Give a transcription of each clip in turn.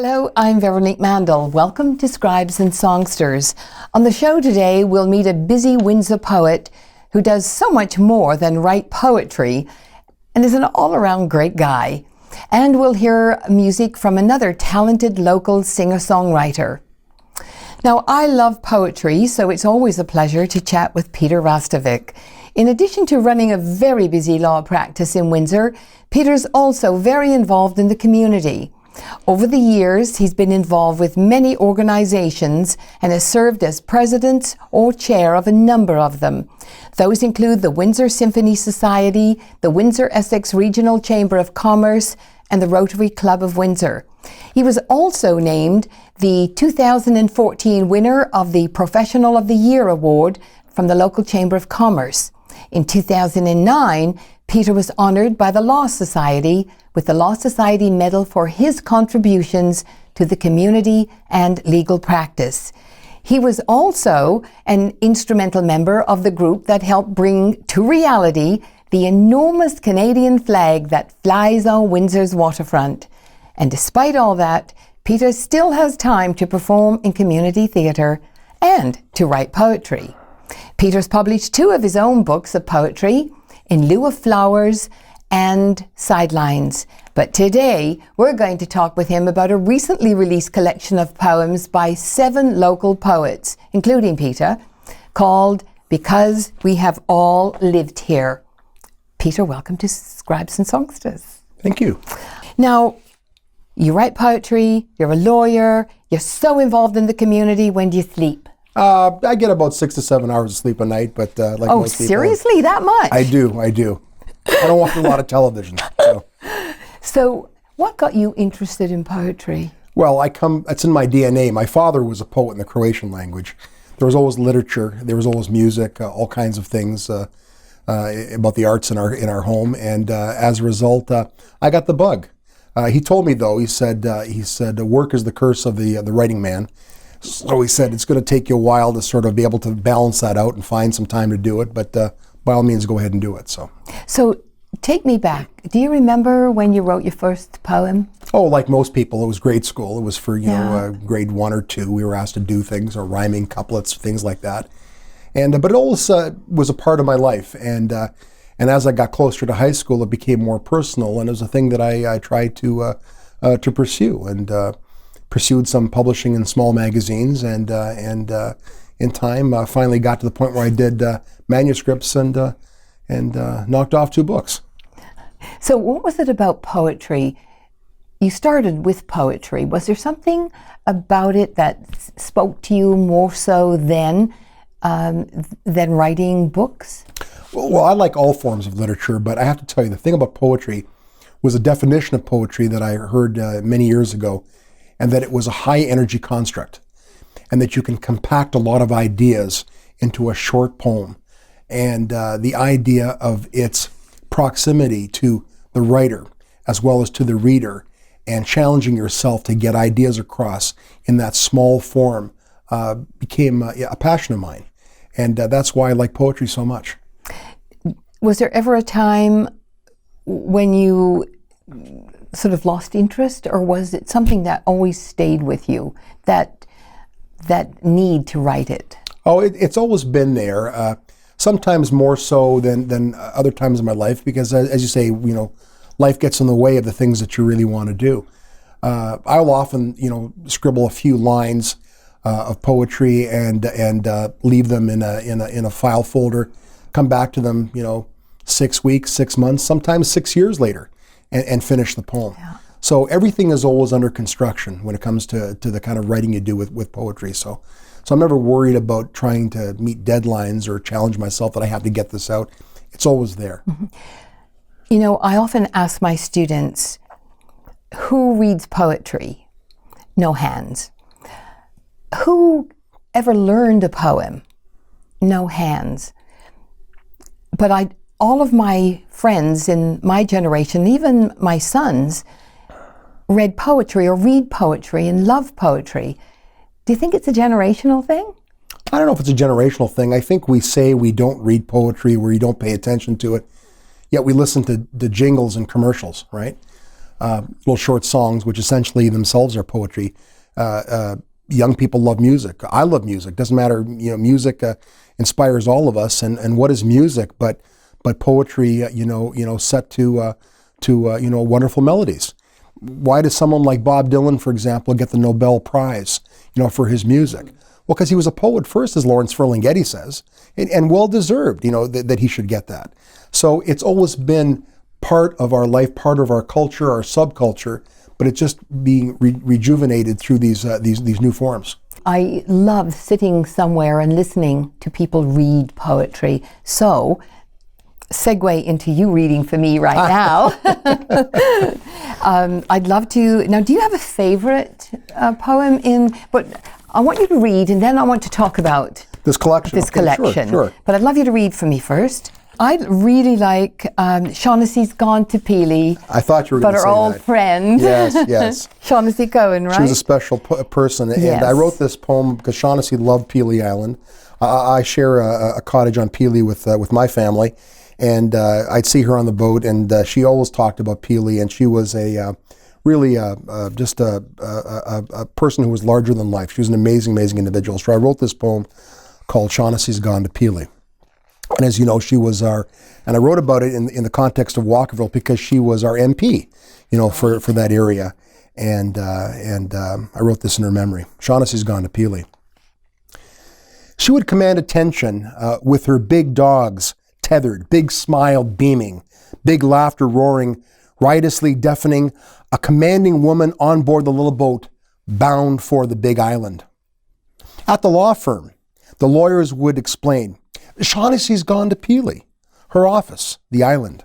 Hello, I'm Veronique Mandal. Welcome to Scribes and Songsters. On the show today, we'll meet a busy Windsor poet who does so much more than write poetry and is an all-around great guy. And we'll hear music from another talented local singer-songwriter. Now, I love poetry, so it's always a pleasure to chat with Peter Hrastovec. In addition to running a very busy law practice in Windsor, Peter's also very involved in the community. Over the years, he's been involved with many organizations and has served as president or chair of a number of them. Those include the Windsor Symphony Society, the Windsor-Essex Regional Chamber of Commerce, and the Rotary Club of Windsor. He was also named the 2014 winner of the Professional of the Year Award from the local Chamber of Commerce. In 2009, Peter was honored by the Law Society with the Law Society Medal for his contributions to the community and legal practice. He was also an instrumental member of the group that helped bring to reality the enormous Canadian flag that flies on Windsor's waterfront. And despite all that, Peter still has time to perform in community theatre and to write poetry. Peter's published 2 of his own books of poetry, In Lieu of Flowers and Sidelines. But today, we're going to talk with him about a recently released collection of poems by 7 local poets, including Peter, called Because We Have All Lived Here. Peter, welcome to Scribes and Songsters. Thank you. Now, you write poetry, you're a lawyer, you're so involved in the community. When do you sleep? I get about 6 to 7 hours of sleep a night, but like most people. Oh, seriously? That much? I do. I don't watch a lot of television. So what got you interested in poetry? Well, it's in my DNA. My father was a poet in the Croatian language. There was always literature, there was always music, all kinds of things about the arts in our home, and as a result, I got the bug. He told me though, he said, work is the curse of the writing man. So he said, it's going to take you a while to sort of be able to balance that out and find some time to do it, but by all means, go ahead and do it. So take me back. Do you remember when you wrote your first poem? Oh, like most people, it was grade school. It was for, grade 1 or 2. We were asked to do things, or rhyming couplets, things like that. But it always was a part of my life. And as I got closer to high school, it became more personal, and it was a thing that I tried to pursue, and pursued some publishing in small magazines, and in time finally got to the point where I did manuscripts and knocked off 2 books. So what was it about poetry? You started with poetry. Was there something about it that spoke to you more so than writing books? Well, I like all forms of literature, but I have to tell you, the thing about poetry was a definition of poetry that I heard many years ago, and that it was a high energy construct, and that you can compact a lot of ideas into a short poem. And the idea of its proximity to the writer as well as to the reader, and challenging yourself to get ideas across in that small form became a passion of mine. And that's why I like poetry so much. Was there ever a time when you sort of lost interest, or was it something that always stayed with you, that need to write it? Oh, it's always been there. Sometimes more so than other times in my life, because as you say, life gets in the way of the things that you really want to do. I'll often, scribble a few lines of poetry and leave them in a file folder, come back to them, 6 weeks, 6 months, sometimes 6 years later, and finish the poem. Yeah. So everything is always under construction when it comes to the kind of writing you do with poetry. So I'm never worried about trying to meet deadlines or challenge myself that I have to get this out. It's always there. Mm-hmm. I often ask my students, who reads poetry? No hands. Who ever learned a poem? No hands. But all of my friends in my generation, even my sons, read poetry or read poetry and love poetry. Do you think it's a generational thing? I don't know if it's a generational thing. I think we say we don't read poetry, where you don't pay attention to it, yet we listen to the jingles and commercials, right? little short songs, which essentially themselves are poetry. Young people love music. I love music. Doesn't matter, music inspires all of us. And what is music but poetry? Set to wonderful melodies. Why does someone like Bob Dylan, for example, get the Nobel Prize, for his music? Well, because he was a poet first, as Lawrence Ferlinghetti says, and well deserved, that he should get that. So it's always been part of our life, part of our culture, our subculture, but it's just being rejuvenated through these new forms. I love sitting somewhere and listening to people read poetry. So, segue into you reading for me right now. I'd love to. Now, do you have a favorite poem but I want you to read, and then I want to talk about this collection. Sure. But I'd love you to read for me first. I really like Shaughnessy's Gone to Peely. I thought you were going to say that. But our old friend. Yes. Shaughnessy Cohen, right? She was a special person. And yes. I wrote this poem because Shaughnessy loved Peely Island. I share a cottage on Peely with my family. And I'd see her on the boat, and she always talked about Peely. And she was really just a person who was larger than life. She was an amazing, amazing individual. So I wrote this poem called Shaughnessy's Gone to Peely. And as you know, she was and I wrote about it in the context of Walkerville because she was our MP, for that area. And I wrote this in her memory. Shaughnessy's Gone to Peely. She would command attention with her big dogs tethered, big smile beaming, big laughter roaring, riotously deafening, a commanding woman on board the little boat bound for the big island. At the law firm, the lawyers would explain, Shaughnessy's gone to Peely, her office, the island.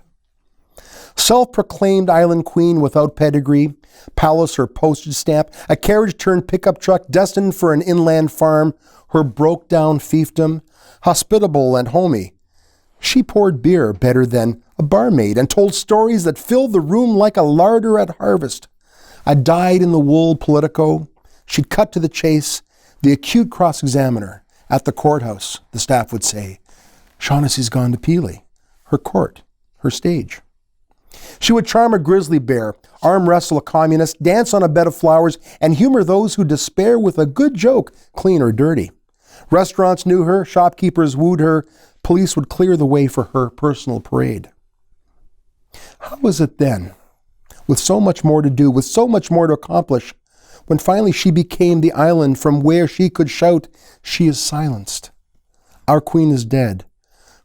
Self-proclaimed island queen without pedigree, palace or postage stamp, a carriage turned pickup truck destined for an inland farm, her broke-down fiefdom, hospitable and homey. She poured beer better than a barmaid and told stories that filled the room like a larder at harvest. A dyed-in-the-wool politico, she'd cut to the chase, the acute cross-examiner. At the courthouse, the staff would say, Shaughnessy's gone to Peely, her court, her stage. She would charm a grizzly bear, arm wrestle a communist, dance on a bed of flowers, and humor those who despair with a good joke, clean or dirty. Restaurants knew her, shopkeepers wooed her, police would clear the way for her personal parade. How was it then, with so much more to do, with so much more to accomplish, when finally she became the island from where she could shout, she is silenced. Our queen is dead.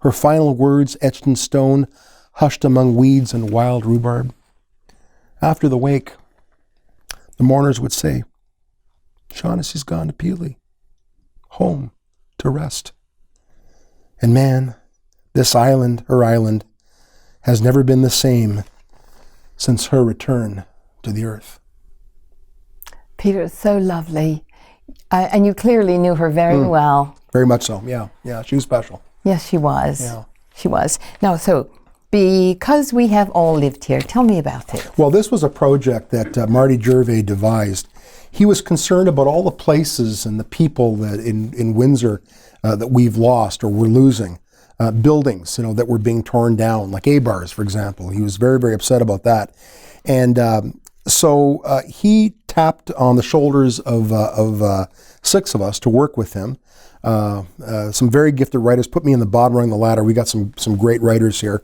Her final words etched in stone, hushed among weeds and wild rhubarb. After the wake, the mourners would say, Shaughnessy's gone to Peely, home to rest. And man, this island, her island, has never been the same since her return to the earth. Peter, it's so lovely. And you clearly knew her very well. Very much so, yeah. She was special. Yes, she was. Yeah. She was. Now, so, because we have all lived here, tell me about it. Well, this was a project that Marty Gervais devised. He was concerned about all the places and the people that in Windsor that we've lost or we're losing. Buildings, that were being torn down, like A-bars, for example. He was very, very upset about that. And so he tapped on the shoulders of 6 of us to work with him. Some very gifted writers put me in the bottom rung of the ladder. We got some great writers here.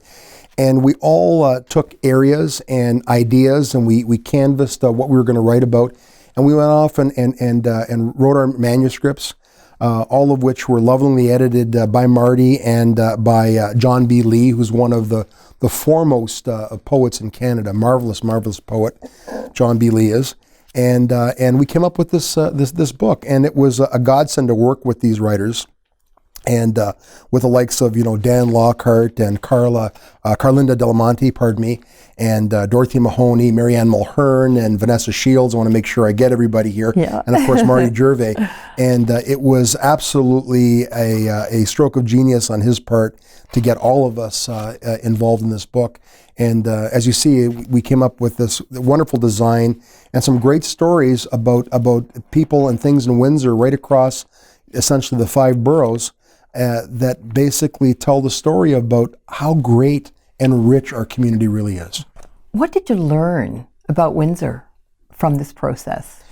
And we all took areas and ideas, and we canvassed what we were going to write about. And we went off and wrote our manuscripts, all of which were lovingly edited by Marty and by John B. Lee, who's one of the foremost poets in Canada. Marvelous, marvelous poet, John B. Lee is. And we came up with this book, and it was a godsend to work with these writers, and with the likes of Dan Lockhart and Carlinda Delamonte, pardon me, and Dorothy Mahoney, Marianne Mulhern, and Vanessa Shields. I want to make sure I get everybody here, and of course Marty Gervais. And it was absolutely a stroke of genius on his part to get all of us involved in this book. And as you see, we came up with this wonderful design and some great stories about people and things in Windsor right across essentially the 5 boroughs that basically tell the story about how great and rich our community really is. What did you learn about Windsor from this process?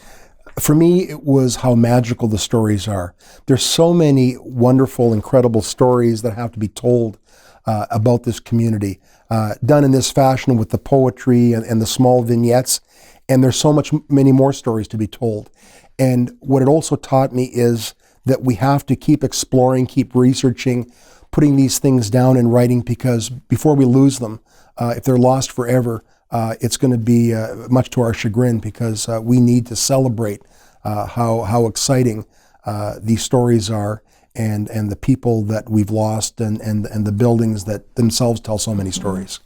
For me, it was how magical the stories are. There's so many wonderful, incredible stories that have to be told about this community, done in this fashion with the poetry and the small vignettes. And there's so many more stories to be told. And what it also taught me is that we have to keep exploring, keep researching, putting these things down in writing, because before we lose them, if they're lost forever, it's going to be much to our chagrin, because we need to celebrate how exciting these stories are, and the people that we've lost, and the buildings that themselves tell so many stories.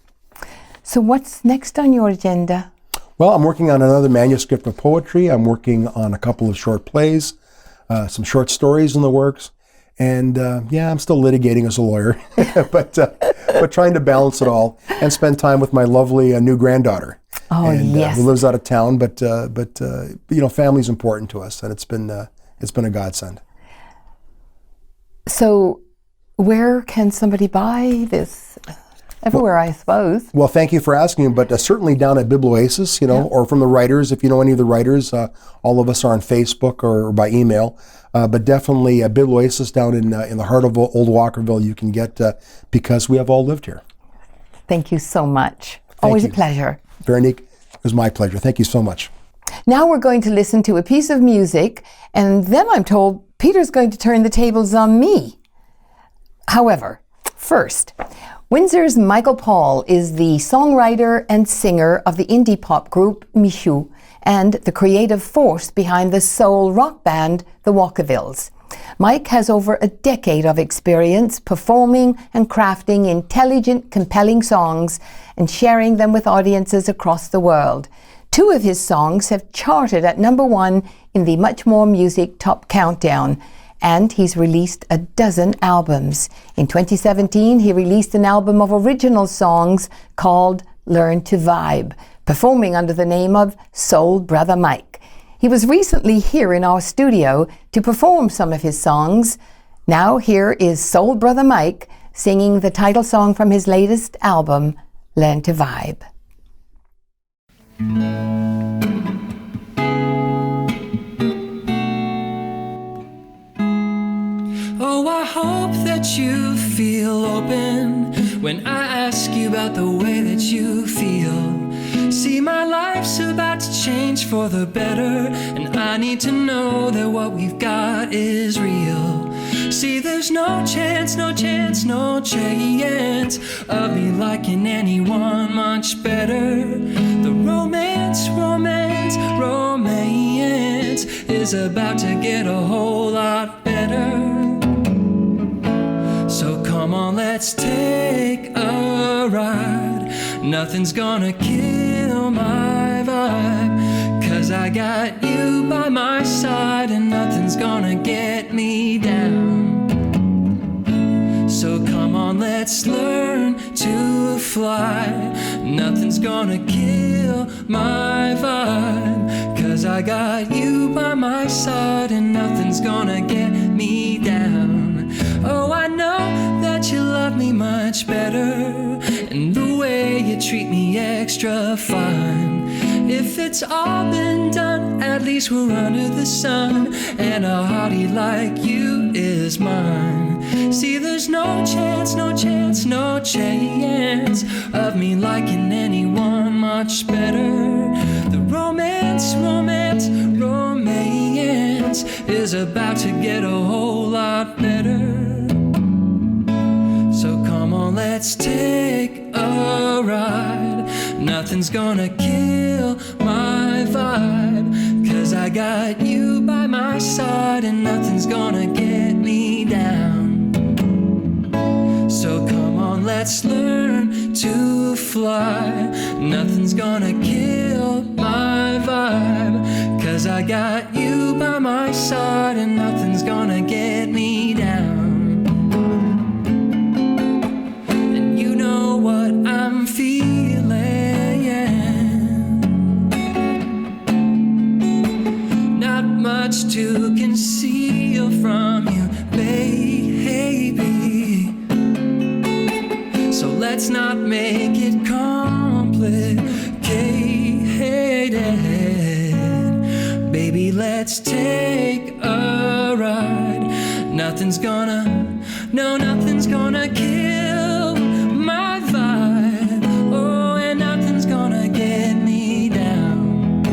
So what's next on your agenda? Well, I'm working on another manuscript of poetry. I'm working on a couple of short plays, some short stories in the works. And I'm still litigating as a lawyer, but trying to balance it all and spend time with my lovely new granddaughter. Oh, yes. Who lives out of town, but family's important to us, and it's been a godsend. So, where can somebody buy this? Everywhere, I suppose. Well, thank you for asking, but certainly down at Biblioasis, or from the writers, if you know any of the writers. All of us are on Facebook or by email. But definitely Biblioasis down in the heart of Old Walkerville, you can get, because we have all lived here. Thank you so much. Always a pleasure. Veronique, it was my pleasure. Thank you so much. Now we're going to listen to a piece of music, and then I'm told Peter's going to turn the tables on me. However, first, Windsor's Michael Paul is the songwriter and singer of the indie pop group Michou, and the creative force behind the soul rock band The Walkervilles. Mike has over a decade of experience performing and crafting intelligent, compelling songs and sharing them with audiences across the world. 2 of his songs have charted at #1 in the Much More Music Top Countdown, and he's released a dozen albums. In 2017, he released an album of original songs called Learn to Vibe, performing under the name of Soul Brother Mike. He was recently here in our studio to perform some of his songs. Now here is Soul Brother Mike singing the title song from his latest album, Learn to Vibe. Oh, I hope that you feel open when I ask you about the way that you feel. See, my life's about to change for the better, and I need to know that what we've got is real. See, there's no chance, no chance, no chance of me liking anyone much better. The romance is about to get a whole lot better. So come on, let's take a ride. Nothing's gonna kill my vibe, 'cause I got you by my side, and nothing's gonna get me down. So come on, let's learn to fly. Nothing's gonna kill my vibe, 'cause I got you by my side, and nothing's gonna get me down. Oh, I know that you love me much better, and the way you treat me extra fine. If it's all been done, at least we're under the sun, and a hottie like you is mine. See, there's no chance, no chance, no chance of me liking anyone much better. The romance is about to get a whole lot better. So come on, let's take a ride. Nothing's gonna kill my vibe, 'cause I got you by my side, and nothing's gonna get me down. So come on, let's learn to fly. Nothing's gonna kill my vibe, 'cause I got you by my side, and nothing's gonna get me down. And you know what I'm feeling, not much to conceal from you, baby. So let's not make it complicated. Baby, let's take a ride. Nothing's gonna kill my vibe. Oh, and nothing's gonna get me down.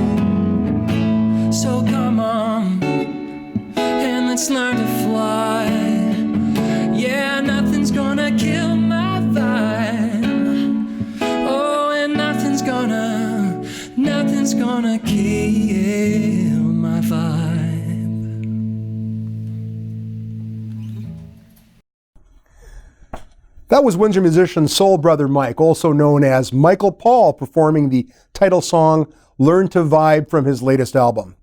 So come on, and let's learn to fly. Yeah, nothing's gonna kill my vibe. Oh, and nothing's gonna kill my vibe. That was Windsor musician Soul Brother Mike, also known as Michael Paul, performing the title song Learn to Vibe from his latest album.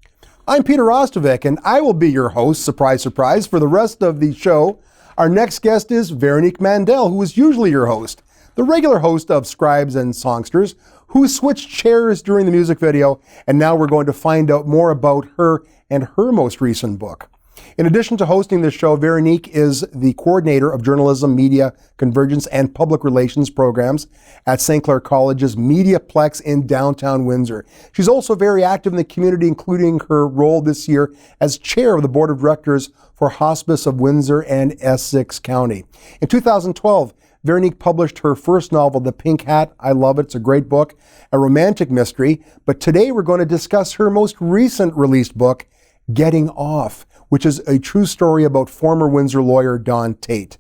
I'm Peter Hrastovec, and I will be your host, surprise, surprise, for the rest of the show. Our next guest is Veronique Mandal, who is usually your host, the regular host of Scribes and Songsters, who switched chairs during the music video, and now we're going to find out more about her and her most recent book. In addition to hosting this show, Veronique is the coordinator of journalism, media, convergence, and public relations programs at St. Clair College's Mediaplex in downtown Windsor. She's also very active in the community, including her role this year as chair of the board of directors for Hospice of Windsor and Essex County. In 2012, Veronique published her first novel, The Pink Hat. I love it. It's a great book, a romantic mystery. But today we're going to discuss her most recent released book, Getting Off, which is a true story about former Windsor lawyer Don Tate.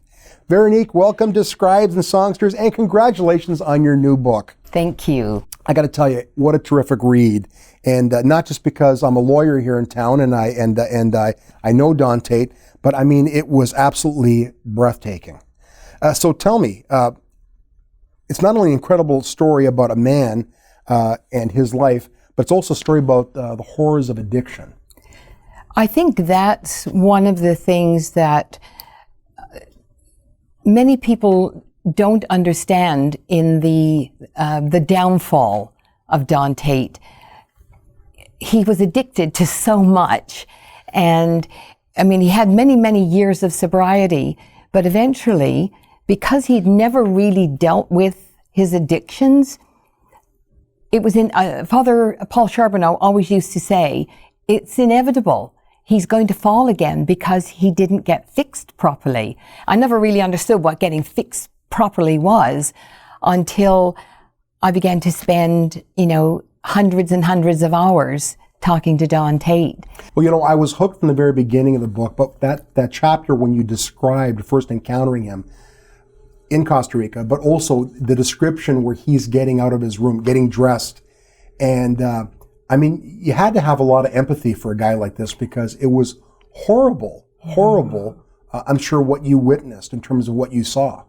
Veronique, welcome to Scribes and Songsters, and congratulations on your new book. Thank you. I got to tell you, what a terrific read, and not just because I'm a lawyer here in town and I know Don Tate, but I mean it was absolutely breathtaking. So tell me, it's not only an incredible story about a man and his life, but it's also a story about the horrors of addiction. I think that's one of the things that many people don't understand in the downfall of Don Tate. He was addicted to so much, and I mean, he had many, many years of sobriety, but eventually, because he'd never really dealt with his addictions, it was Father Paul Charbonneau always used to say, it's inevitable. He's going to fall again because he didn't get fixed properly. I never really understood what getting fixed properly was until I began to spend, hundreds and hundreds of hours talking to Don Tate. Well, I was hooked from the very beginning of the book, but that chapter when you described first encountering him in Costa Rica, but also the description where he's getting out of his room, getting dressed. And I mean, you had to have a lot of empathy for a guy like this because it was horrible, I'm sure, what you witnessed in terms of what you saw.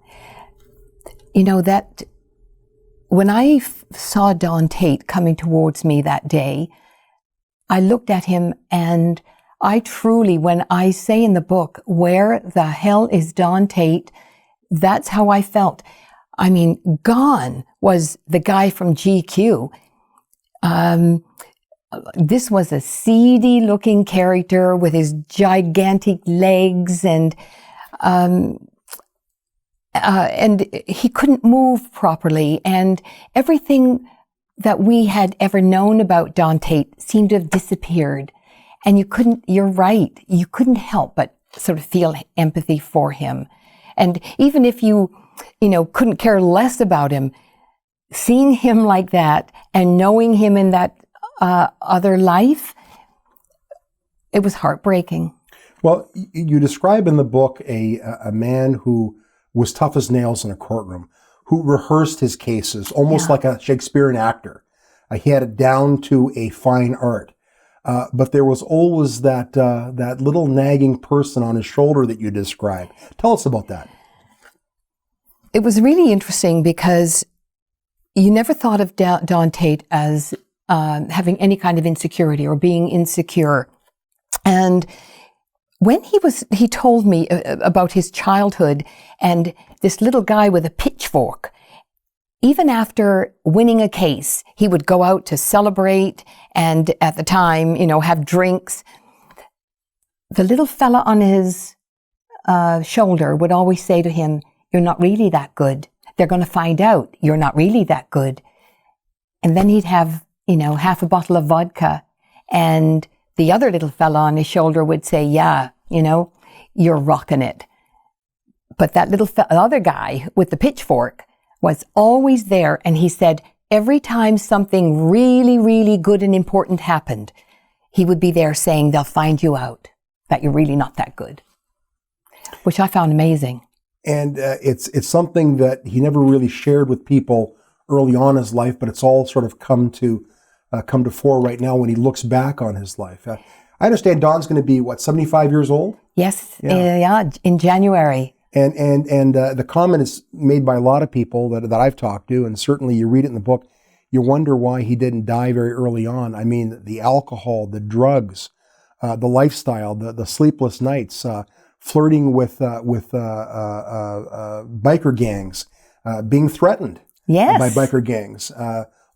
That when I saw Don Tate coming towards me that day, I looked at him and I truly, when I say in the book, where the hell is Don Tate? That's how I felt. I mean, gone was the guy from GQ. This was a seedy looking character with his gigantic legs and he couldn't move properly, and everything that we had ever known about Don Tate seemed to have disappeared. And you're right, you couldn't help but sort of feel empathy for him. And even if you couldn't care less about him, seeing him like that and knowing him in that other life, it was heartbreaking. Well, you describe in the book a man who was tough as nails in a courtroom, who rehearsed his cases almost like a Shakespearean actor. He had it down to a fine art. But there was always that little nagging person on his shoulder that you described. Tell us about that. It was really interesting because you never thought of Don Tate as having any kind of insecurity or being insecure. And when he told me about his childhood and this little guy with a pitchfork, even after winning a case, he would go out to celebrate and at the time, have drinks. The little fella on his shoulder would always say to him, "You're not really that good. They're going to find out you're not really that good." and then he'd have, half a bottle of vodka, and the other little fella on his shoulder would say, yeah, you're rocking it. But that other guy with the pitchfork was always there, and he said every time something really, really good and important happened, he would be there saying, they'll find you out, that you're really not that good, which I found amazing. And it's something that he never really shared with people early on in his life, but it's all sort of come to fore right now when he looks back on his life. I understand Don's going to be, 75 years old? Yes, in January. And the comment is made by a lot of people that I've talked to, and certainly you read it in the book, you wonder why he didn't die very early on. I mean, the alcohol, the drugs, the lifestyle, the sleepless nights, flirting with biker gangs, being threatened by biker gangs,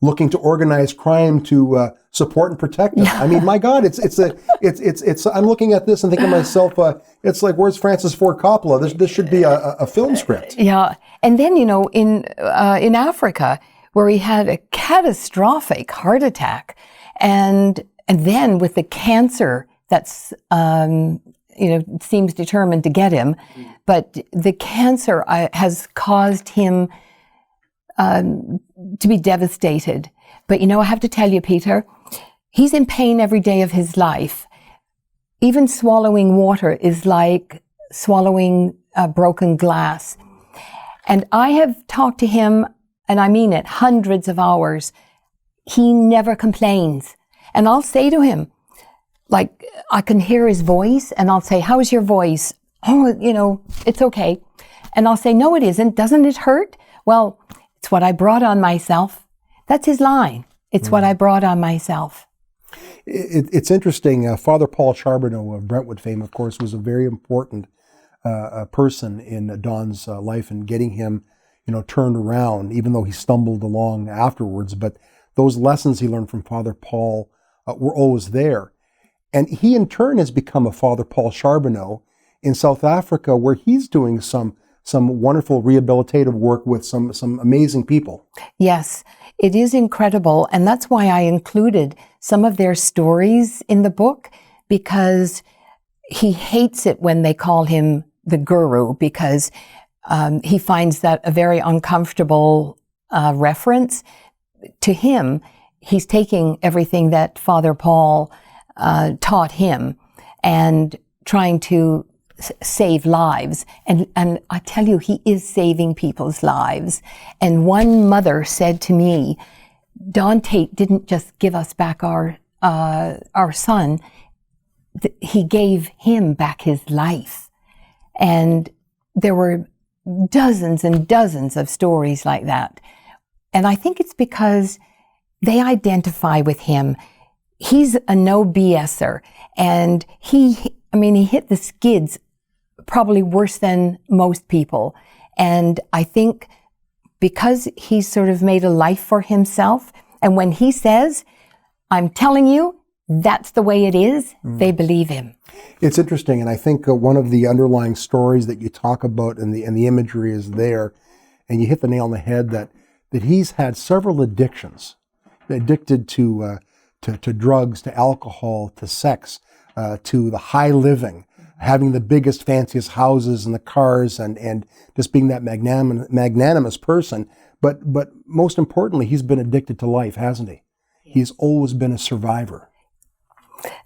looking to organize crime to support and protect them. I mean, my God, it's. I'm looking at this and thinking to myself, it's like, where's Francis Ford Coppola? This should be a film script. Yeah, and then in Africa, where he had a catastrophic heart attack, and then with the cancer that's seems determined to get him, but the cancer has caused him to be devastated. But I have to tell you, Peter, he's in pain every day of his life. Even swallowing water is like swallowing broken glass. And I have talked to him, and I mean it, hundreds of hours. He never complains. And I'll say to him, like, I can hear his voice, and I'll say, how's your voice? Oh, it's okay. And I'll say, no, it isn't. Doesn't it hurt? Well, it's what I brought on myself. That's his line. It's what I brought on myself. It's interesting. Father Paul Charbonneau of Brentwood fame, of course, was a very important person in Don's life and getting him, turned around, even though he stumbled along afterwards. But those lessons he learned from Father Paul were always there. And he, in turn, has become a Father Paul Charbonneau in South Africa, where he's doing some wonderful rehabilitative work with some amazing people. Yes, it is incredible. And that's why I included some of their stories in the book, because he hates it when they call him the guru, because he finds that a very uncomfortable reference. To him, he's taking everything that Father Paul taught him and trying to save lives. And I tell you, he is saving people's lives. And one mother said to me, Don Tate didn't just give us back our son, he gave him back his life. And there were dozens and dozens of stories like that. And I think it's because they identify with him. He's a no BSer, and he hit the skids probably worse than most people. And I think because he's sort of made a life for himself, and when he says, I'm telling you, that's the way it is, they believe him. It's interesting, and I think one of the underlying stories that you talk about and the imagery is there, and you hit the nail on the head that he's had several addictions, addicted to drugs, to alcohol, to sex, to the high living, having the biggest, fanciest houses and the cars, and just being that magnanimous person. But most importantly, he's been addicted to life, hasn't he? He's always been a survivor.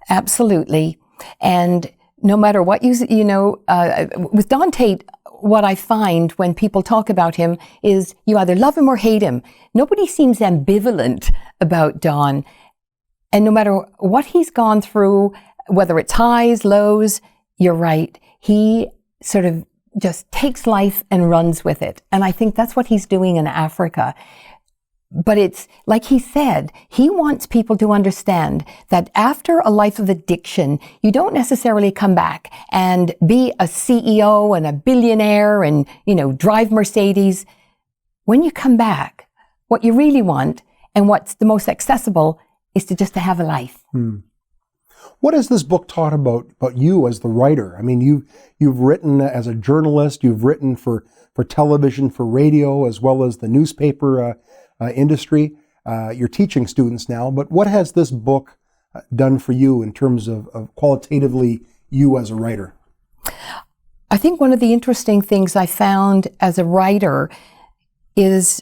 Absolutely. And no matter what with Don Tate, what I find when people talk about him is you either love him or hate him. Nobody seems ambivalent about Don. And no matter what he's gone through, whether it's highs, lows, you're right. He sort of just takes life and runs with it. And I think that's what he's doing in Africa. But it's like he said, he wants people to understand that after a life of addiction, you don't necessarily come back and be a CEO and a billionaire and, drive Mercedes. When you come back, what you really want and what's the most accessible is to have a life. What has this book taught about you as the writer? I mean, you've written as a journalist, you've written for television, for radio, as well as the newspaper industry. You're teaching students now, but what has this book done for you in terms of qualitatively you as a writer? I think one of the interesting things I found as a writer is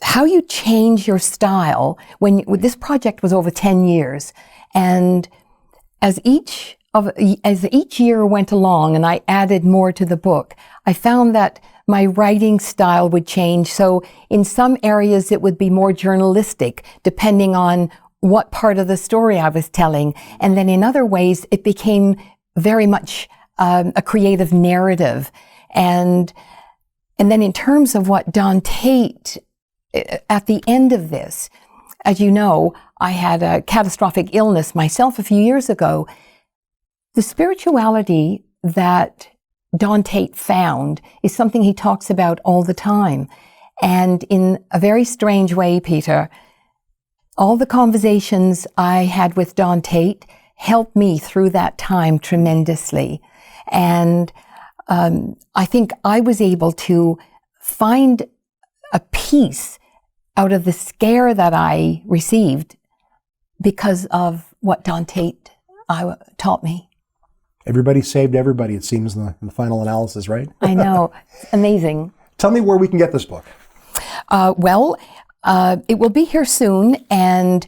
how you change your style. This project was over 10 years, and as each year went along and I added more to the book, I found that my writing style would change. So in some areas it would be more journalistic, depending on what part of the story I was telling. And then in other ways it became very much a creative narrative. And then in terms of what Don Tate, at the end of this, as you know, I had a catastrophic illness myself a few years ago. The spirituality that Don Tate found is something he talks about all the time. And in a very strange way, Peter, all the conversations I had with Don Tate helped me through that time tremendously. And I think I was able to find a peace out of the scare that I received because of what Don Tate taught me. Everybody saved everybody, it seems, in the final analysis, right? I know. It's amazing. Tell me where we can get this book. It will be here soon, and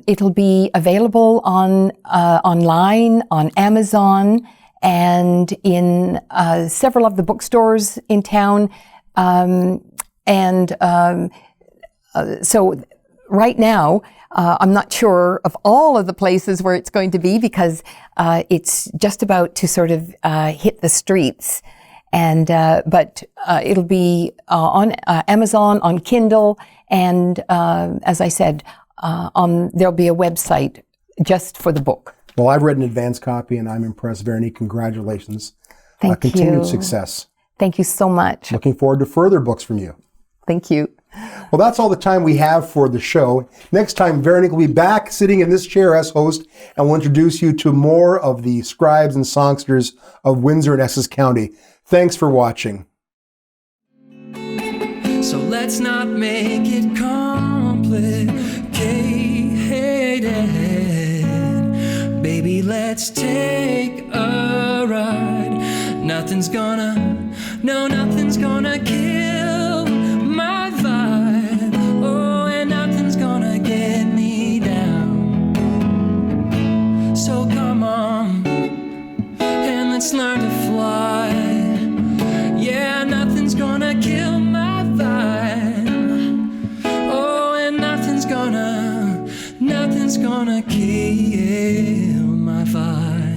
it'll be available online, on Amazon, and in several of the bookstores in town. So right now, I'm not sure of all of the places where it's going to be because it's just about to sort of hit the streets. But it'll be on Amazon, on Kindle, and as I said, there'll be a website just for the book. Well, I've read an advance copy and I'm impressed. Veronique, congratulations. Thank you. Continued success. Thank you so much. Looking forward to further books from you. Thank you. Well, that's all the time we have for the show. Next time, Veronique will be back sitting in this chair as host and will introduce you to more of the Scribes and Songsters of Windsor and Essex County. Thanks for watching. So let's not make it complicated. Baby, let's take a ride. Nothing's gonna kill my vibe. Oh, and nothing's gonna get me down. So come on, and let's learn to fly. Yeah, nothing's gonna kill my vibe. Oh, and nothing's gonna kill my vibe.